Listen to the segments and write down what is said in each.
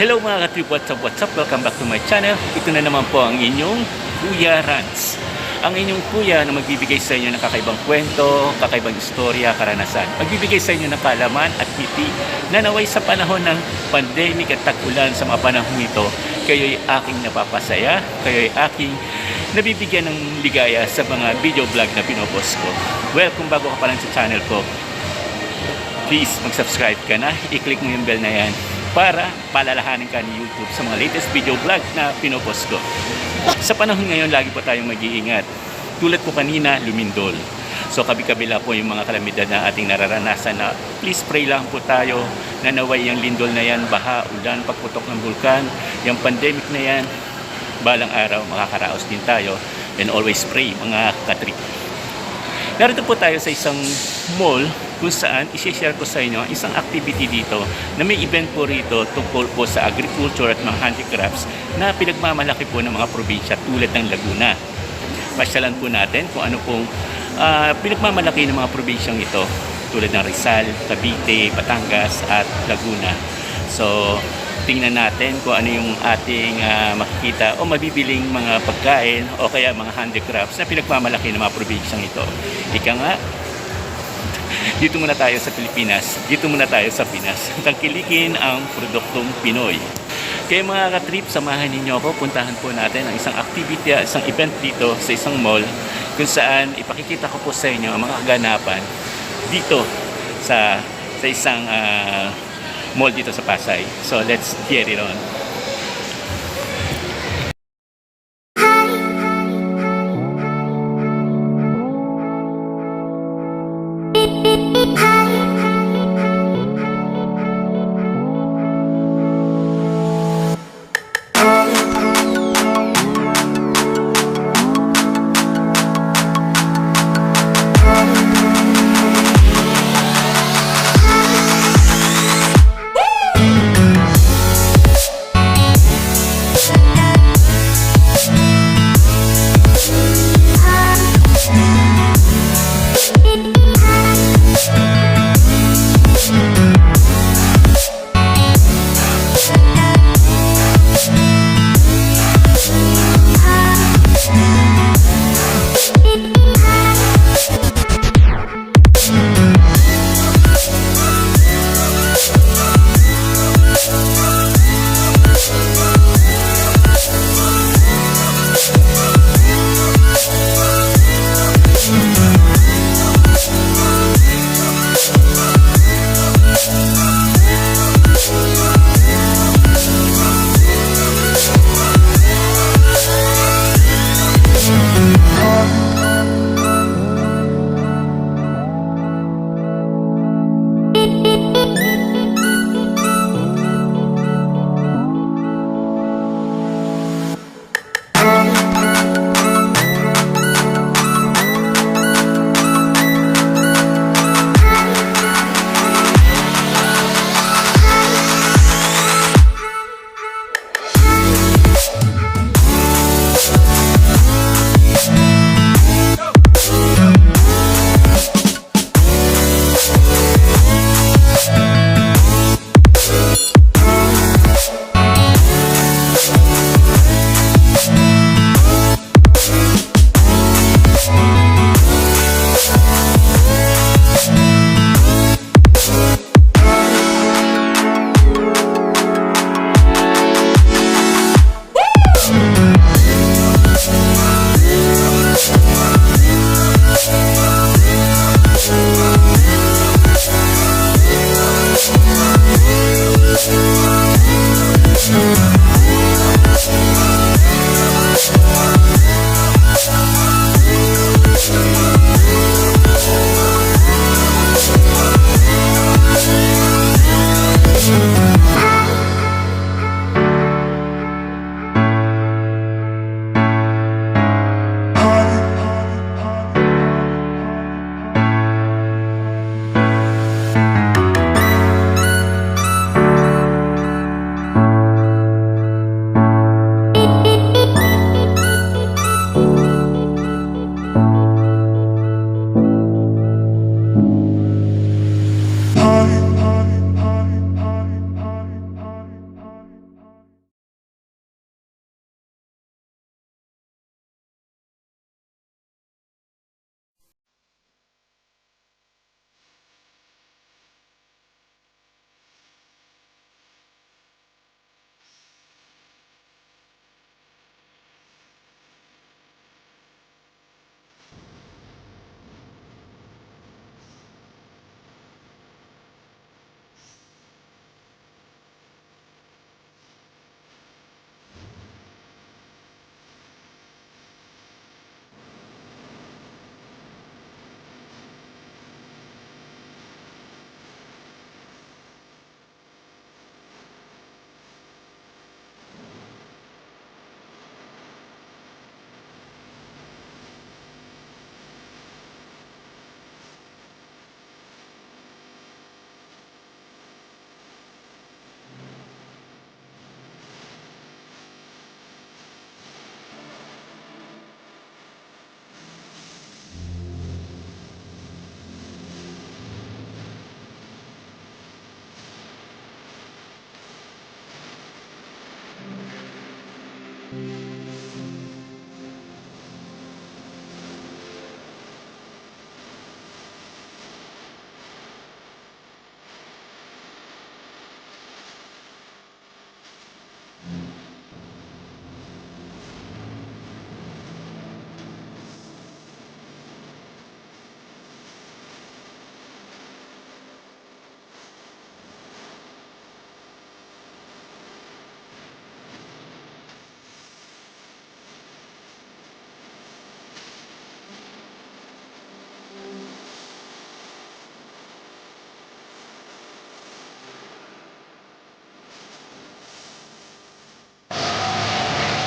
Hello mga ka-trip, what's up? Welcome back to my channel. Ito na naman po ang inyong Kuya Rants. Ang inyong kuya na magbibigay sa inyo ng kakaibang kwento, kakaibang istorya, karanasan. Magbibigay sa inyo ng kaalaman at ngiti na naway sa panahon ng pandemic at tag-ulan sa mga panahon ito, kayo'y aking napapasaya, kayo'y aking nabibigyan ng ligaya sa mga video vlog na pinopost ko. Well, kung bago ka pa lang sa channel ko, please mag-subscribe ka na, i-click mo yung bell na yan para palalahanin ka ni YouTube sa mga latest video vlog na pinopost ko. Sa panahon ngayon, lagi po tayong mag-iingat. Tulad po kanina, lumindol. So kabi-kabila po yung mga kalamidad na ating nararanasan na please pray lang po tayo na naway yung lindol na yan, baha, ulan, pagputok ng bulkan, yung pandemic na yan, balang araw makakaraos din tayo, and always pray mga katrip. Narito po tayo sa isang mall kung saan isi-share ko sa inyo isang activity dito na may event po rito tungkol po sa agriculture at mga handicrafts na pinagmamalaki po ng mga probinsya tulad ng Laguna. Pasyalan po natin kung ano pong pinagmamalaki ng mga probinsyang ito tulad ng Rizal, Cavite, Batangas at Laguna. So tingnan natin kung ano yung ating makikita o mabibiling mga pagkain o kaya mga handicrafts na pinagmamalaki ng mga probinsyang ito. Ika nga, dito muna tayo sa Pilipinas, dito muna tayo sa Pinas. Tangkilikin ang produktong Pinoy. Kaya mga ka-trip, samahan ninyo ako, puntahan po natin ang isang activity, isang event dito sa isang mall kung saan ipakikita ko po sa inyo ang mga kaganapan dito sa isang mall dito sa Pasay. So let's get it on.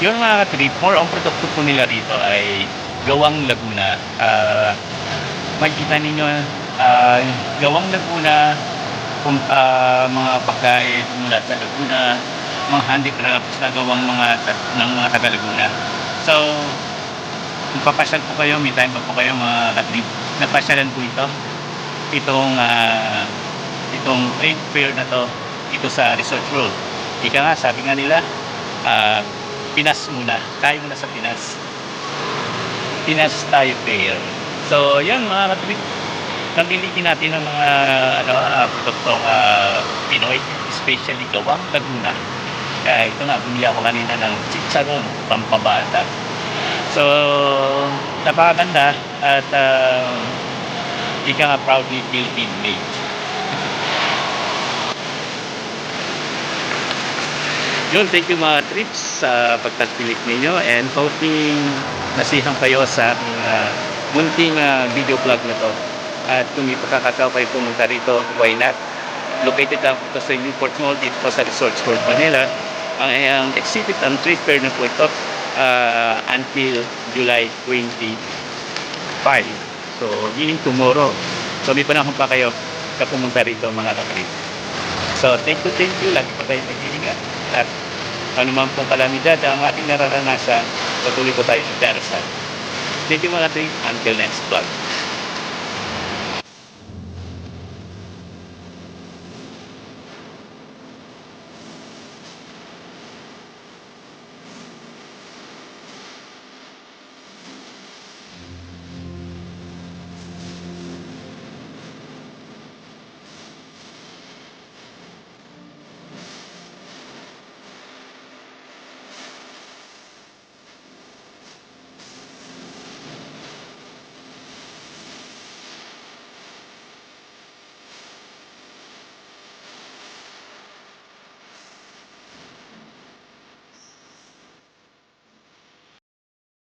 Yung mga trip, more on produkto po nila rito ay Gawang Laguna. Makikita ninyo, Gawang Laguna, mga pagkain mula sa Laguna, mga handicrafts na gawang ng mga taga Laguna. So, kung papasyal po kayo, may time pa po kayo mga trip, napasyalan po itong trade fair na to, ito sa Resort Road. Ika nga, sabi nga nila, Pinas muna. Tayo muna sa Pinas. Pinas tayo fair. So, yan mga katwid. Namilikin natin ng mga produktong Pinoy, especially Gawang Laguna. Kaya ito nga, bumili ako kanina ng chicharon, pampabata. So, napakaganda at ika nga proudly Philippine made. Yun, thank you mga trips sa pagtagpilik ninyo and hoping nasihan kayo sa aking munting video vlog na to. At kung may pagkakataon kayo pumunta rito, why not? Located lang po sa Newport Mall dito po sa Resort World Manila. Ang exhibit ang trade fair na po ito until July 25. So, meaning tomorrow. So, may panahon pa kayo kapumunta rito mga kapatid. So, thank you. Lagi pa tayo nag-iingat. At anuman pong kalamidad ang ating nararanasan, patuloy po tayo sa darasal. Thank you mga kapatid. Until next vlog.